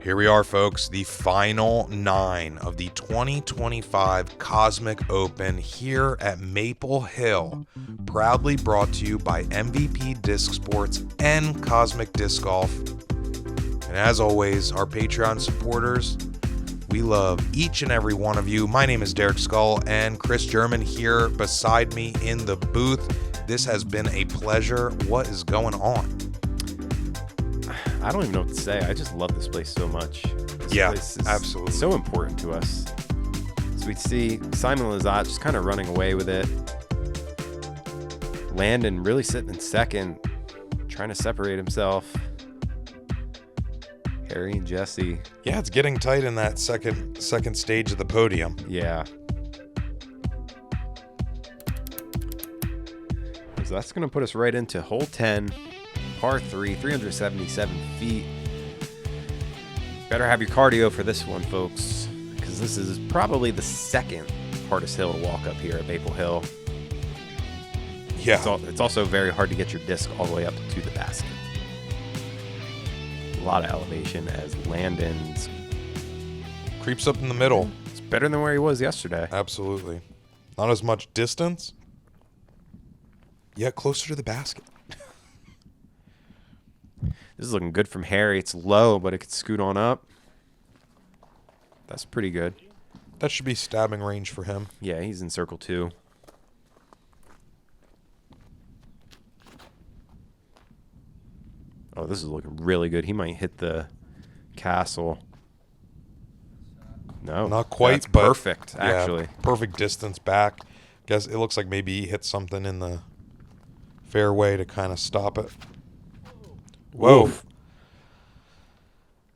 Here we are, folks, the final 9 of the 2025 Cosmic Open here at Maple Hill, proudly brought to you by MVP Disc Sports and Cosmic Disc Golf. And as always, our Patreon supporters, we love each and every one of you. My name is Derek Scull and Chris German here beside me in the booth. This has been a pleasure. What is going on? I don't even know what to say. I just love this place so much. This place is absolutely so important to us. So we see Simon Lizotte just kind of running away with it. Landon really sitting in second, trying to separate himself. Harry and Jessie. Yeah, it's getting tight in that second stage of the podium. Yeah. So that's going to put us right into hole 10. Par 3, 377 feet. Better have your cardio for this one, folks, because this is probably the second hardest hill to walk up here at Maple Hill. Yeah. It's also very hard to get your disc all the way up to the basket. A lot of elevation as Landon's Creeps up in the middle. It's better than where he was yesterday. Absolutely. Not as much distance, yet closer to the basket. This is looking good from Harry. It's low, but it could scoot on up. That's pretty good. That should be stabbing range for him. Yeah, he's in circle 2. Oh, this is looking really good. He might hit the castle. No, not quite, that's but perfect, actually. Yeah, perfect distance back. Guess it looks like maybe he hit something in the fairway to kind of stop it. Whoa. Oof.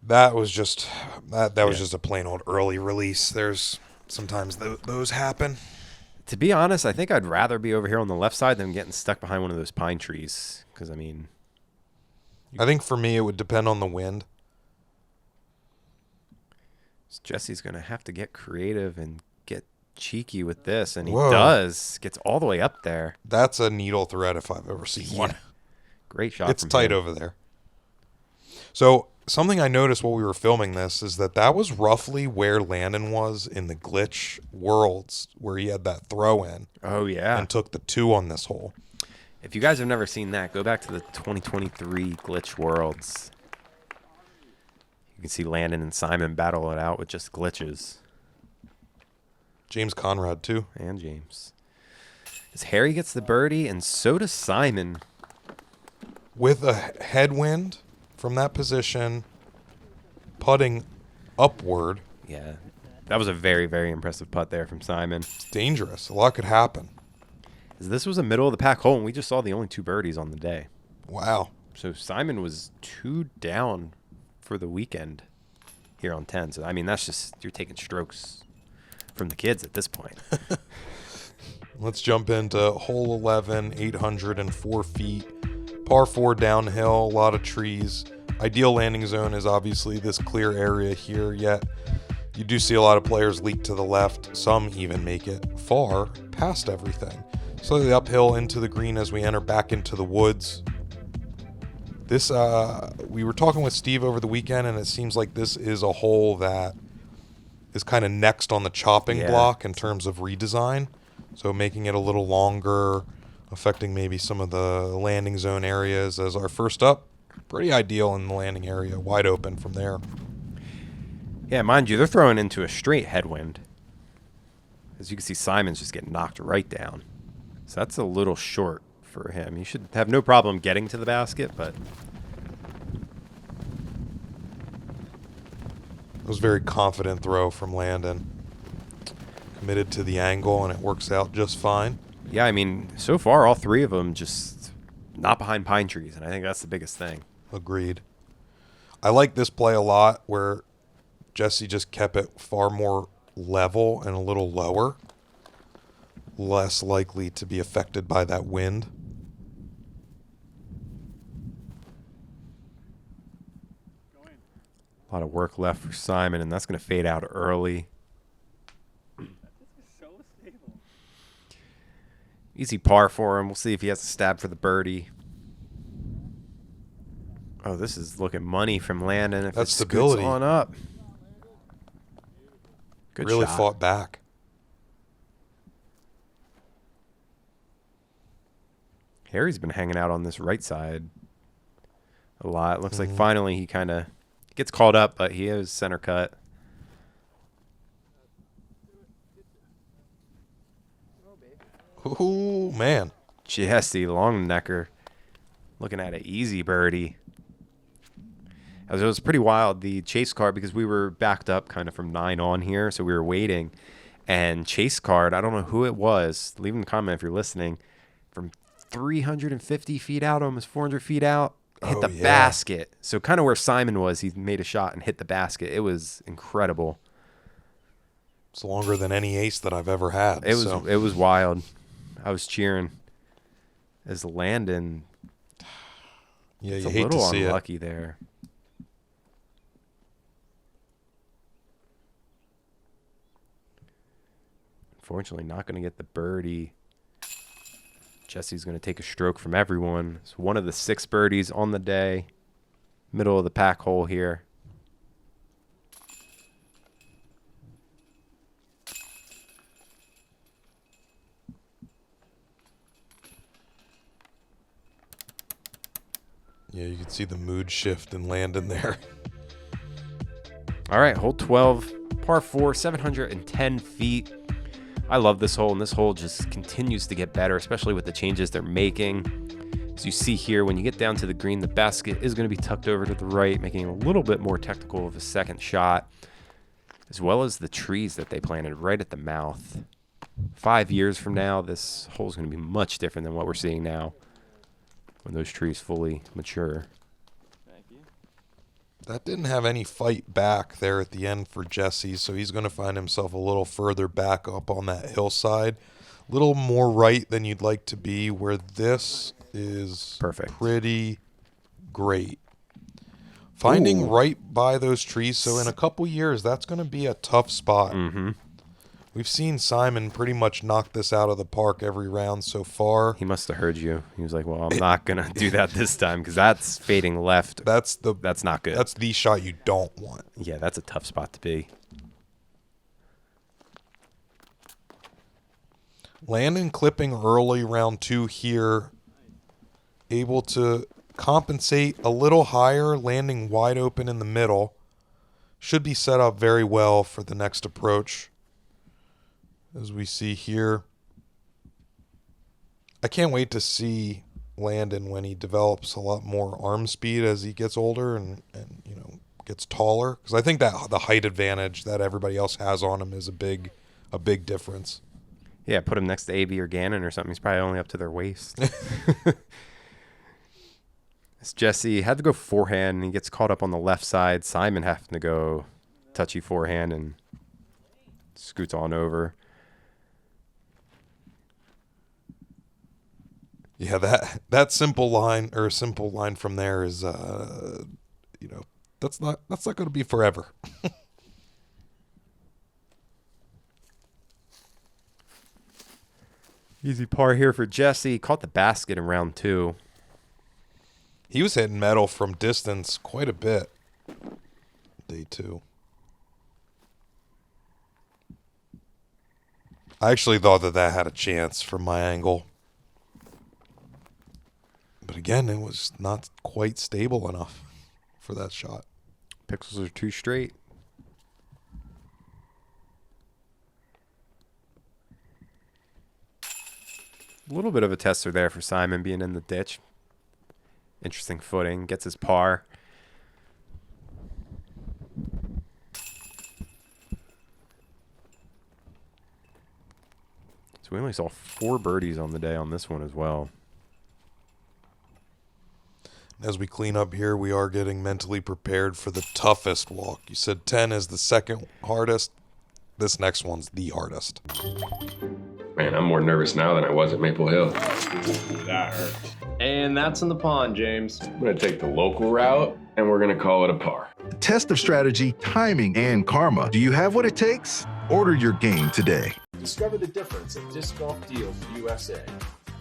That was just was just a plain old early release. There's sometimes those happen. To be honest, I think I'd rather be over here on the left side than getting stuck behind one of those pine trees. Because, I mean... I think for me it would depend on the wind. Jesse's going to have to get creative and get cheeky with this. And he Whoa. Does. Gets all the way up there. That's a needle thread if I've ever seen one. Great shot. It's tight over there. So something I noticed while we were filming this is that was roughly where Landon was in the glitch worlds, where he had that throw in. Oh, yeah. And took the 2 on this hole. If you guys have never seen that, go back to the 2023 glitch worlds. You can see Landon and Simon battle it out with just glitches. James Conrad, too. And James. As Harry gets the birdie, and so does Simon. With a headwind from that position, putting upward. Yeah, that was a very, very impressive putt there from Simon. It's dangerous. A lot could happen. This was a middle of the pack hole, and we just saw the only 2 birdies on the day. Wow. So Simon was 2 down for the weekend here on 10. So, I mean, that's just, you're taking strokes from the kids at this point. Let's jump into hole 11, 804 feet. Par 4 downhill, a lot of trees. Ideal landing zone is obviously this clear area here, yet you do see a lot of players leak to the left. Some even make it far past everything. Slightly uphill into the green as we enter back into the woods. This, we were talking with Steve over the weekend, and it seems like this is a hole that is kind of next on the chopping block in terms of redesign. So making it a little longer, affecting maybe some of the landing zone areas as our first up. Pretty ideal in the landing area, wide open from there. Yeah, mind you, they're throwing into a straight headwind. As you can see, Simon's just getting knocked right down. So that's a little short for him. He should have no problem getting to the basket, but... It was a very confident throw from Landon. Committed to the angle, and it works out just fine. Yeah, I mean, so far, all 3 of them just not behind pine trees, and I think that's the biggest thing. Agreed. I like this play a lot, where Jessie just kept it far more level and a little lower. Less likely to be affected by that wind. A lot of work left for Simon, and that's going to fade out early. Easy par for him. We'll see if he has a stab for the birdie. Oh, this is looking money from Landon. If That's it stability. scoots on up. Good really shot. fought back. Harry's been hanging out on this right side a lot. Looks like finally he kind of gets called up, but he is center cut. Ooh, man. Jessie Longenecker looking at an easy birdie. It was pretty wild, the Chace card, because we were backed up kind of from 9 on here, so we were waiting. And Chace card, I don't know who it was. Leave in the comment if you're listening. From 350 feet out, almost 400 feet out, hit the basket. So kind of where Simon was, he made a shot and hit the basket. It was incredible. It's longer than any ace that I've ever had. It was wild. I was cheering as Landon. Yeah, It's you a hate little to see it. unlucky there. Unfortunately, not going to get the birdie. Jessie's going to take a stroke from everyone. It's one of the 6 birdies on the day. Middle of the pack hole here. Yeah, you can see the mood shift in Landon there. All right, hole 12, par 4, 710 feet. I love this hole, and this hole just continues to get better, especially with the changes they're making. As you see here, when you get down to the green, the basket is going to be tucked over to the right, making it a little bit more technical of a second shot, as well as the trees that they planted right at the mouth. 5 years from now, this hole is going to be much different than what we're seeing now when those trees fully mature. That didn't have any fight back there at the end for Jessie, so he's going to find himself a little further back up on that hillside. A little more right than you'd like to be, where this is perfect. Pretty great. Finding right by those trees, so in a couple years, that's going to be a tough spot. Mm-hmm. We've seen Simon pretty much knock this out of the park every round so far. He must have heard you. He was like, well, I'm not going to do that this time because that's fading left. That's not good. That's the shot you don't want. Yeah, that's a tough spot to be. Landon clipping early round 2 here. Able to compensate a little higher, landing wide open in the middle. Should be set up very well for the next approach. As we see here. I can't wait to see Landon when he develops a lot more arm speed as he gets older and you know, gets taller. Because I think that the height advantage that everybody else has on him is a big difference. Yeah, put him next to AB or Gannon or something. He's probably only up to their waist. It's Jessie had to go forehand, and he gets caught up on the left side. Simon having to go touchy forehand and scoots on over. Yeah, that simple line from there is, you know, that's not going to be forever. Easy par here for Jessie. Caught the basket in round 2. He was hitting metal from distance quite a bit. Day 2. I actually thought that had a chance from my angle. But again, it was not quite stable enough for that shot. Pixels are too straight. A little bit of a tester there for Simon being in the ditch. Interesting footing. Gets his par. So we only saw 4 birdies on the day on this one as well. As we clean up here, we are getting mentally prepared for the toughest walk. You said 10 is the second hardest. This next one's the hardest. Man, I'm more nervous now than I was at Maple Hill. That hurt. And that's in the pond, James. I'm going to take the local route, and we're going to call it a par. The test of strategy, timing, and karma. Do you have what it takes? Order your game today. Discover the difference at Disc Golf Deals USA.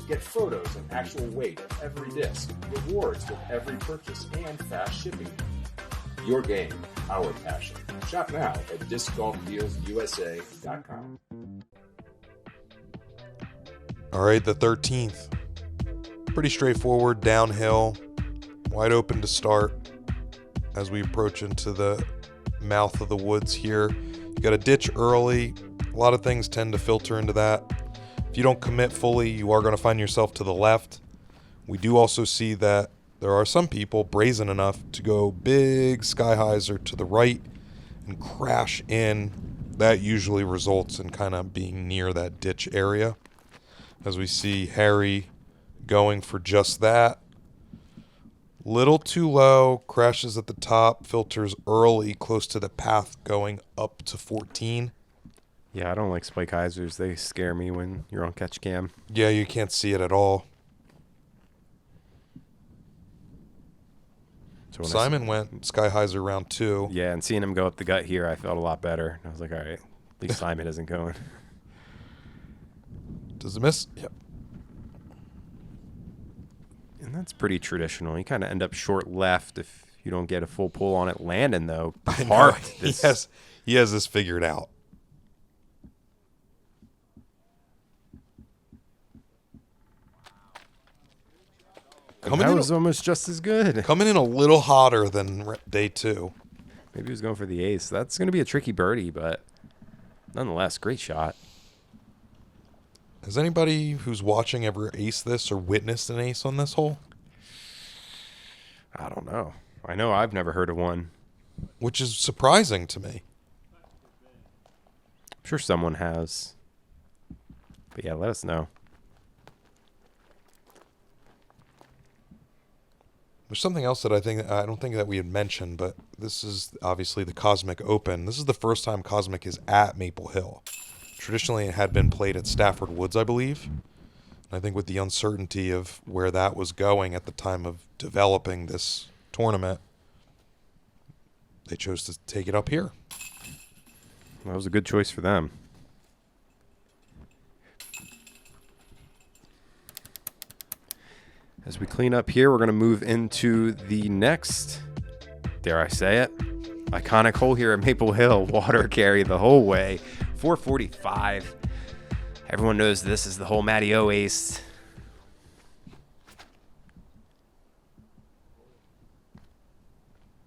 Get photos and actual weight of every disc, rewards with every purchase, and fast shipping. Your game, our passion. Shop now at discgolfdealsusa.com. All right, the 13th. Pretty straightforward, downhill, wide open to start as we approach into the mouth of the woods here. You got a ditch early. A lot of things tend to filter into that. If you don't commit fully, you are going to find yourself to the left. We do also see that there are some people brazen enough to go big sky highs or to the right and crash in. That usually results in kind of being near that ditch area. As we see Harry going for just that. Little too low, crashes at the top, filters early, close to the path going up to 14. Yeah, I don't like spike hyzers. They scare me when you're on catch cam. Yeah, you can't see it at all. So Simon went sky hyzer round 2. Yeah, and seeing him go up the gut here, I felt a lot better. I was like, all right, at least Simon isn't going. Does it miss? Yep. And that's pretty traditional. You kind of end up short left if you don't get a full pull on it. Landon, though, parked this. He has this figured out. That was almost just as good. Coming in a little hotter than day 2. Maybe he was going for the ace. That's going to be a tricky birdie, but nonetheless, great shot. Has anybody who's watching ever aced this or witnessed an ace on this hole? I don't know. I know I've never heard of one. Which is surprising to me. I'm sure someone has. But yeah, let us know. There's something else that I don't think that we had mentioned, but this is obviously the Cosmic Open. This is the first time Cosmic is at Maple Hill. Traditionally, it had been played at Stafford Woods, I believe. And I think with the uncertainty of where that was going at the time of developing this tournament, they chose to take it up here. That was a good choice for them. As we clean up here, we're going to move into the next, dare I say it, iconic hole here at Maple Hill. Water carry the whole way. 445. Everyone knows this is the hole Matty O aced.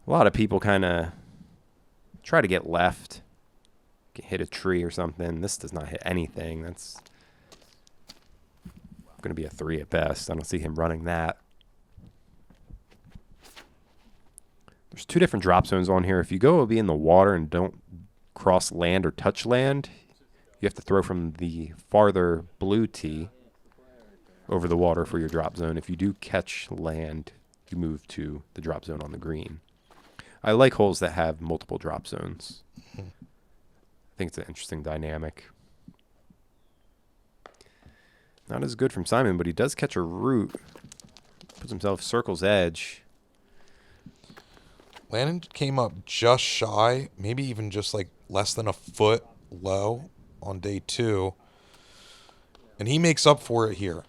A lot of people kind of try to get left, hit a tree or something. This does not hit anything. That's going to be a 3 at best. I don't see him running that. There's 2 different drop zones on here. If you go, it'll be in the water and don't cross land or touch land. You have to throw from the farther blue tee over the water for your drop zone. If you do catch land, you move to the drop zone on the green. I like holes that have multiple drop zones. I think it's an interesting dynamic. Not as good from Simon, but he does catch a root. Puts himself circle's edge. Landon came up just shy, maybe even just like less than a foot low on day 2. And he makes up for it here.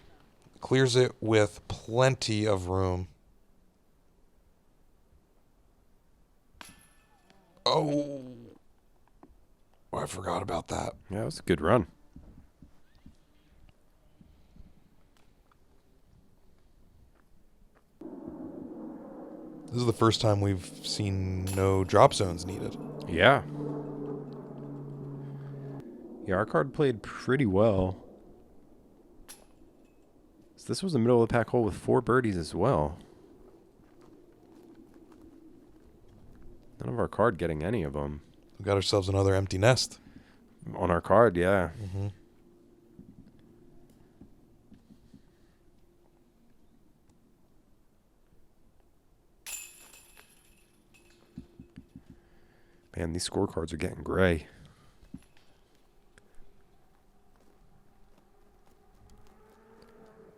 Clears it with plenty of room. Oh, I forgot about that. Yeah, it was a good run. This is the first time we've seen no drop zones needed. Yeah. Yeah, our card played pretty well. So this was the middle of the pack hole with 4 birdies as well. None of our card getting any of them. We got ourselves another empty nest. On our card, yeah. Mm-hmm. Man, these scorecards are getting gray.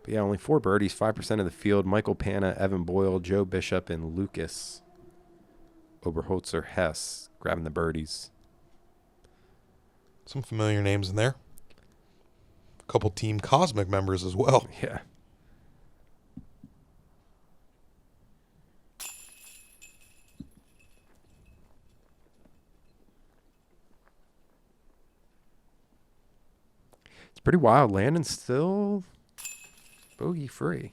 But yeah, only 4 birdies, 5% of the field. Michael Panna, Evan Boyle, Joe Bishop, and Lucas Oberholzer Hess grabbing the birdies. Some familiar names in there. A couple Team Cosmic members as well. Yeah. It's pretty wild. Landon's still bogey free.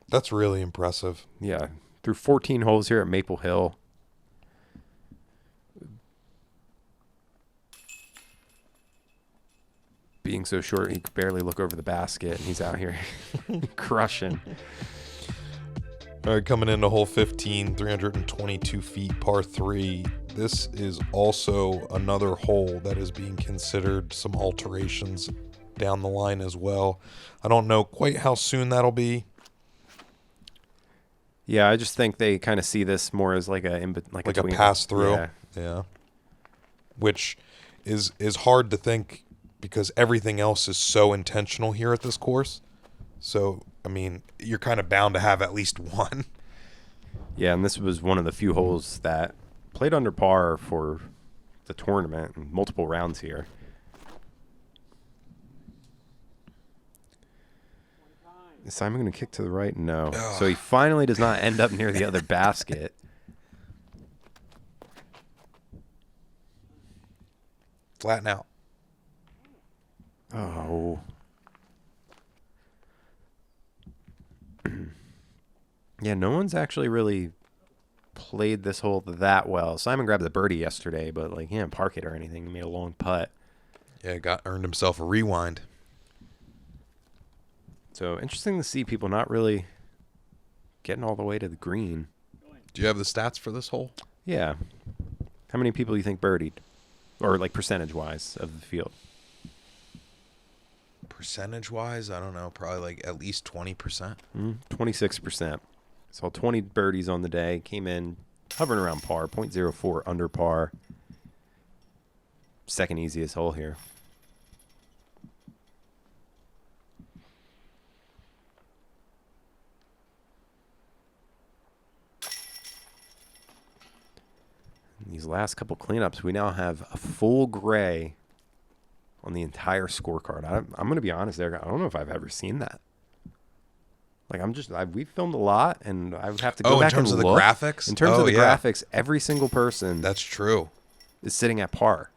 That's really impressive. Yeah. Through 14 holes here at Maple Hill. Being so short, he could barely look over the basket, and he's out here crushing. All right, coming into hole 15, 322 feet, par 3. This is also another hole that is being considered some alterations down the line as well. I don't know quite how soon that'll be. Yeah, I just think they kind of see this more as like a pass through. Yeah. Yeah. Which is hard to think because everything else is so intentional here at this course. So, I mean, you're kind of bound to have at least one. Yeah, and this was one of the few holes that played under par for the tournament and multiple rounds here. Is Simon going to kick to the right? No. Ugh. So he finally does not end up near the other basket. Flatten out. Oh. Yeah, no one's actually really played this hole that well. Simon grabbed the birdie yesterday, but like he didn't park it or anything. He made a long putt. Yeah, earned himself a rewind. So interesting to see people not really getting all the way to the green. Do you have the stats for this hole? Yeah. How many people do you think birdied? Or like percentage-wise of the field? Percentage-wise, I don't know. Probably like at least 20%. 26%. So 20 birdies on the day. Came in hovering around par. 0.04 under par. Second easiest hole here. These last couple cleanups, we now have a full gray on the entire scorecard. I'm going to be honest, Eric, I don't know if I've ever seen that. Like, we've filmed a lot, and I would have to go back and look. In terms of the graphics? In terms of the graphics, every single person That's true. is sitting at par.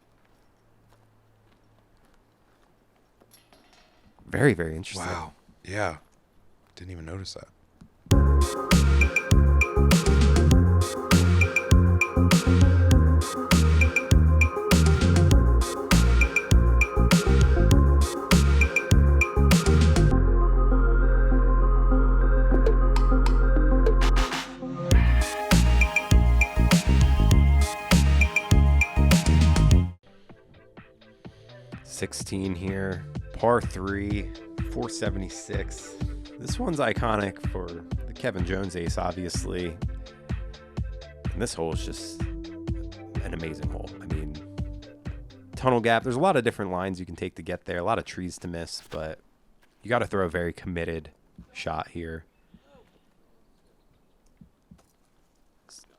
Very, very interesting. Wow. Yeah. Didn't even notice that. Here, par 3, 476. This one's iconic for the Kevin Jones ace, obviously. And this hole is just an amazing hole. I mean, tunnel gap. There's a lot of different lines you can take to get there. A lot of trees to miss, but you got to throw a very committed shot here.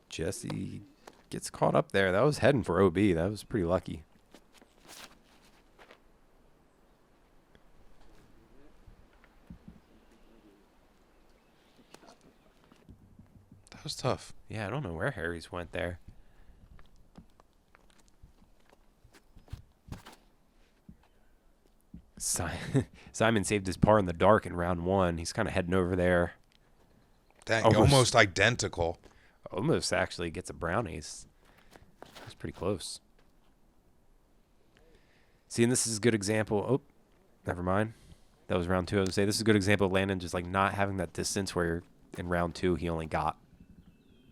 Jessie gets caught up there. That was heading for OB. That was pretty lucky. That was tough. Yeah, I don't know where Harry's went there. Simon saved his par in the dark in round 1. He's kind of heading over there. Dang, almost identical. Almost actually gets a brownies. That's pretty close. See, and this is a good example. Oh, never mind. That was round 2. I was going to say this is a good example of Landon just like not having that distance where in round 2 he only got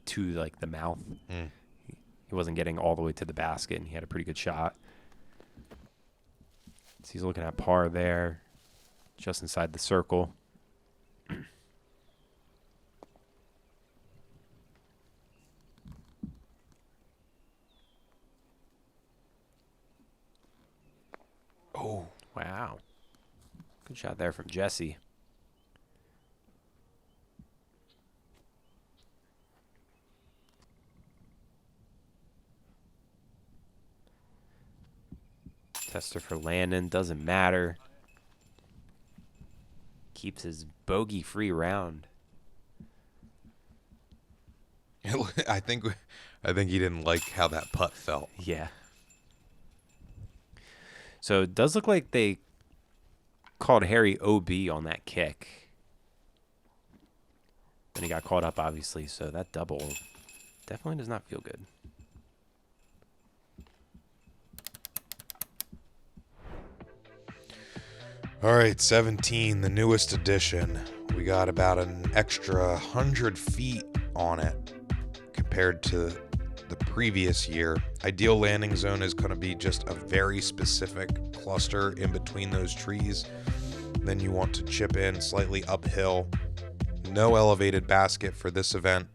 to like the mouth. He wasn't getting all the way to the basket, and he had a pretty good shot. So he's looking at par there, just inside the circle. Oh, Wow. Good shot there from Jessie. Fester for Landon. Doesn't matter. Keeps his bogey-free round. I think he didn't like how that putt felt. Yeah. So it does look like they called Harry OB on that kick. Then he got caught up, obviously, so that double definitely does not feel good. All right, 17, the newest edition. We got about an extra 100 feet on it compared to the previous year. Ideal landing zone is going to be just a very specific cluster in between those trees. Then you want to chip in slightly uphill. No elevated basket for this event.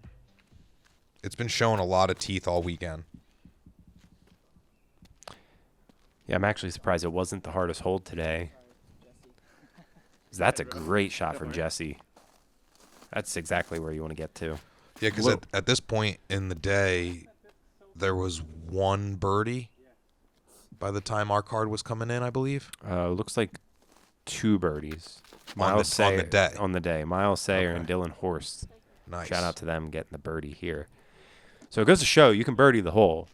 It's been showing a lot of teeth all weekend. Yeah, I'm actually surprised it wasn't the hardest hold today. That's a great shot from Jessie. That's exactly where you want to get to. Yeah, because at this point in the day, there was one birdie by the time our card was coming in, I believe. Looks like 2 birdies. On the day. Miles Sayer and Dylan Horst. Nice. Shout out to them getting the birdie here. So it goes to show you can birdie the hole.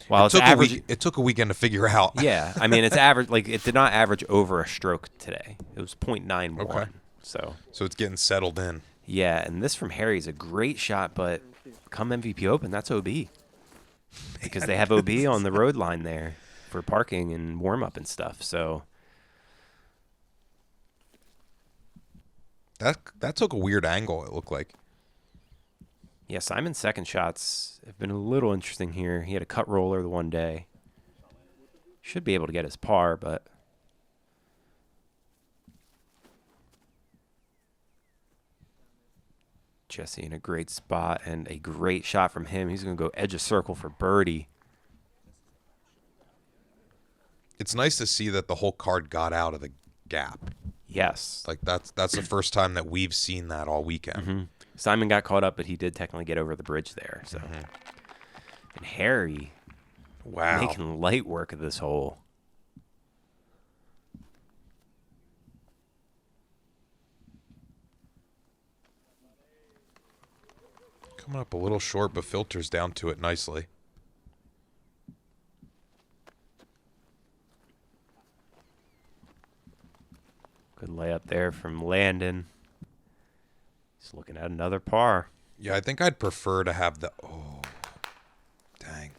While it took a weekend to figure out. Yeah, I mean, it's average. Like, it did not average over a stroke today. It was .91. Okay. So it's getting settled in. Yeah, and this from Harry is a great shot, but come MVP Open, that's OB. Because they have OB on the road line there for parking and warm-up and stuff. So that took a weird angle, it looked like. yeah, Simon's second shots have been a little interesting here. He had a cut roller the one day. Should be able to get his par, but Jessie in a great spot and a great shot from him. He's going to go edge of circle for birdie. It's nice to see that the whole card got out of the gap. Yes. Like that's the first time that we've seen that all weekend. Mm-hmm. Simon got caught up, but he did technically get over the bridge there. So, and Harry, wow, making light work of this hole. Coming up a little short, but filters down to it nicely. Good layup there from Landon. He's looking at another par. Yeah, I think I'd prefer to have the... Oh, dang.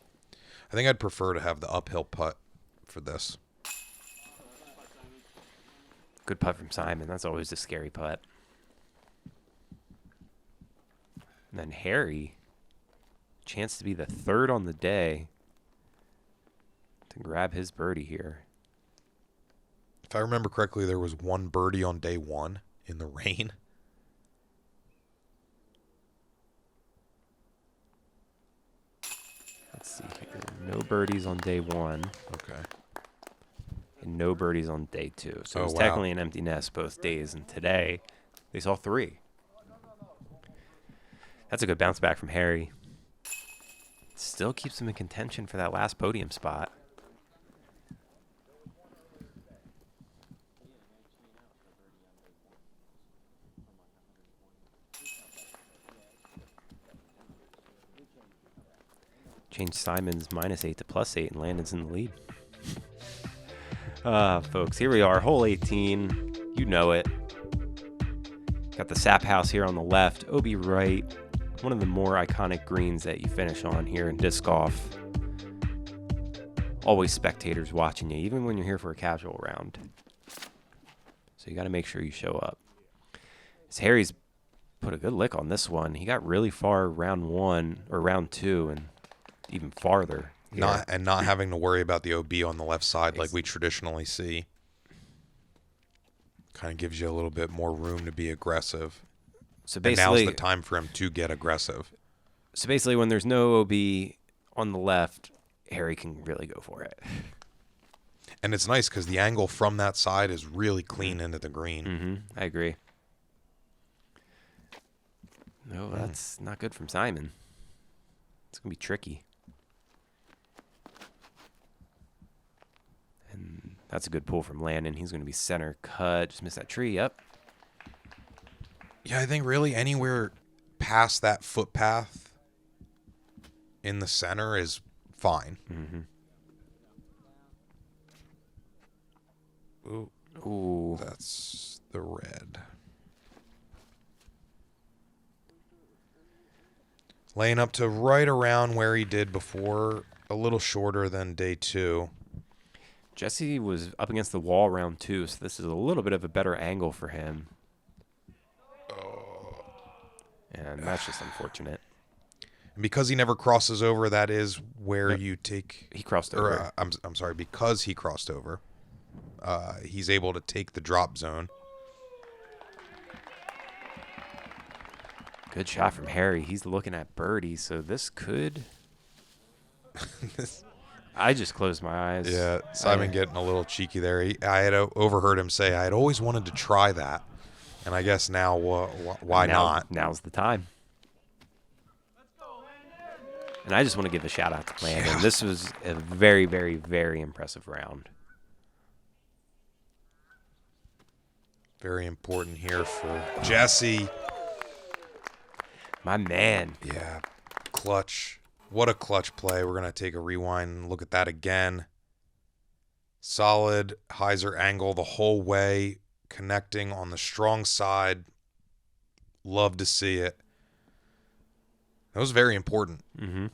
I think I'd prefer to have the uphill putt for this. Good putt from Simon. That's always a scary putt. And then Harry, chance to be the third on the day to grab his birdie here. If I remember correctly, there was one birdie on day one in the rain. Let's see here. No birdies on day one. Okay. And no birdies on day two. So it was wow. technically an empty nest both days. And today, they saw 3. That's a good bounce back from Harry. Still keeps him in contention for that last podium spot. Change Simon's -8 to +8, and Landon's in the lead. Folks, here we are, hole 18. You know it. Got the Sap House here on the left, OB right. One of the more iconic greens that you finish on here in disc golf. Always spectators watching you, even when you're here for a casual round. So you got to make sure you show up. As Harry's put a good lick on this one. He got really far round 1 or round 2 and even farther. Not having to worry about the OB on the left side like we traditionally see. Kind of gives you a little bit more room to be aggressive. So and basically, now's the time for him to get aggressive. So basically, when there's no OB on the left, Harry can really go for it. And it's nice because the angle from that side is really clean into the green. Mm-hmm. I agree. No, that's not good from Simon. It's going to be tricky. That's a good pull from Landon. He's going to be center cut. Just missed that tree. Yep. Yeah, I think really anywhere past that footpath in the center is fine. Ooh, Ooh. that's the red. Laying up to right around where he did before, a little shorter than day 2. Jessie was up against the wall round 2, so this is a little bit of a better angle for him. And that's just unfortunate. And because he never crosses over, that is where Yep. you take... He crossed over. I'm sorry, because he crossed over, he's able to take the drop zone. Good shot from Harry. He's looking at birdie, so this could... I just closed my eyes. Yeah, Simon getting a little cheeky there. I had overheard him say, I had always wanted to try that. And I guess now, why not? Now's the time. And I just want to give a shout out to Landon. Yeah. This was a very, very, very impressive round. Very important here for Jessie. My man. Yeah, clutch. What a clutch play. We're going to take a rewind and look at that again. Solid hyzer angle the whole way, connecting on the strong side. Love to see it. That was very important. Mm-hmm.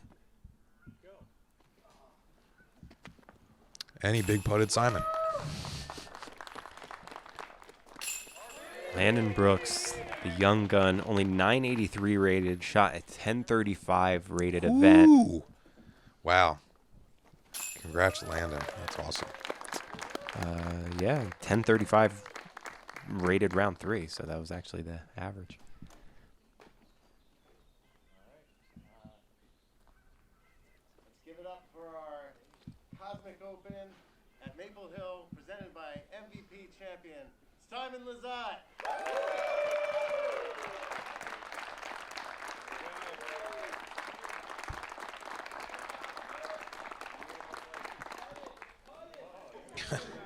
And he big putted Simon. Landon Brooks, the young gun, only 983 rated, shot a 1035 rated event. Ooh. Wow. Congrats, Landon. That's awesome. Yeah, 1035 rated round 3, so that was actually the average. Let's give it up for our Cosmic Open at Maple Hill, presented by MVP champion Simon Lizotte.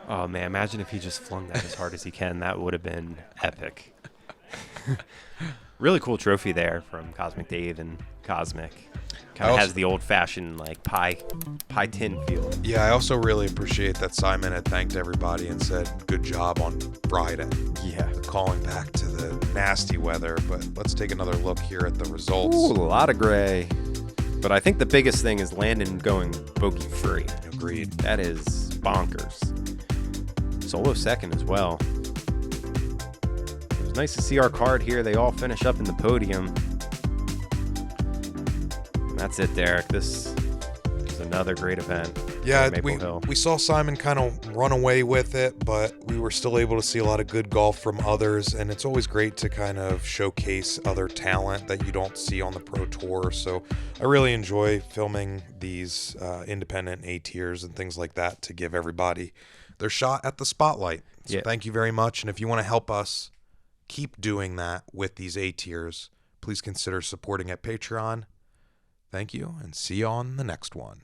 Oh, man, imagine if he just flung that as hard as he can. That would have been epic. Really cool trophy there from Cosmic Dave and Cosmic. Kind of has the old-fashioned, like, pie tin feel. Yeah, I also really appreciate that Simon had thanked everybody and said good job on Friday. Yeah. Calling back to the nasty weather, but let's take another look here at the results. Ooh, a lot of gray. But I think the biggest thing is Landon going bogey-free. Agreed. That is bonkers. Solo second as well. It was nice to see our card here. They all finish up in the podium. And that's it, Derek. This is another great event. Yeah, Maple Hill. we saw Simon kind of run away with it, but we were still able to see a lot of good golf from others, and it's always great to kind of showcase other talent that you don't see on the Pro Tour. So I really enjoy filming these independent A-tiers and things like that to give everybody their shot at the spotlight. So Thank you very much, and if you want to help us keep doing that with these A-tiers, please consider supporting at Patreon. Thank you, and see you on the next one.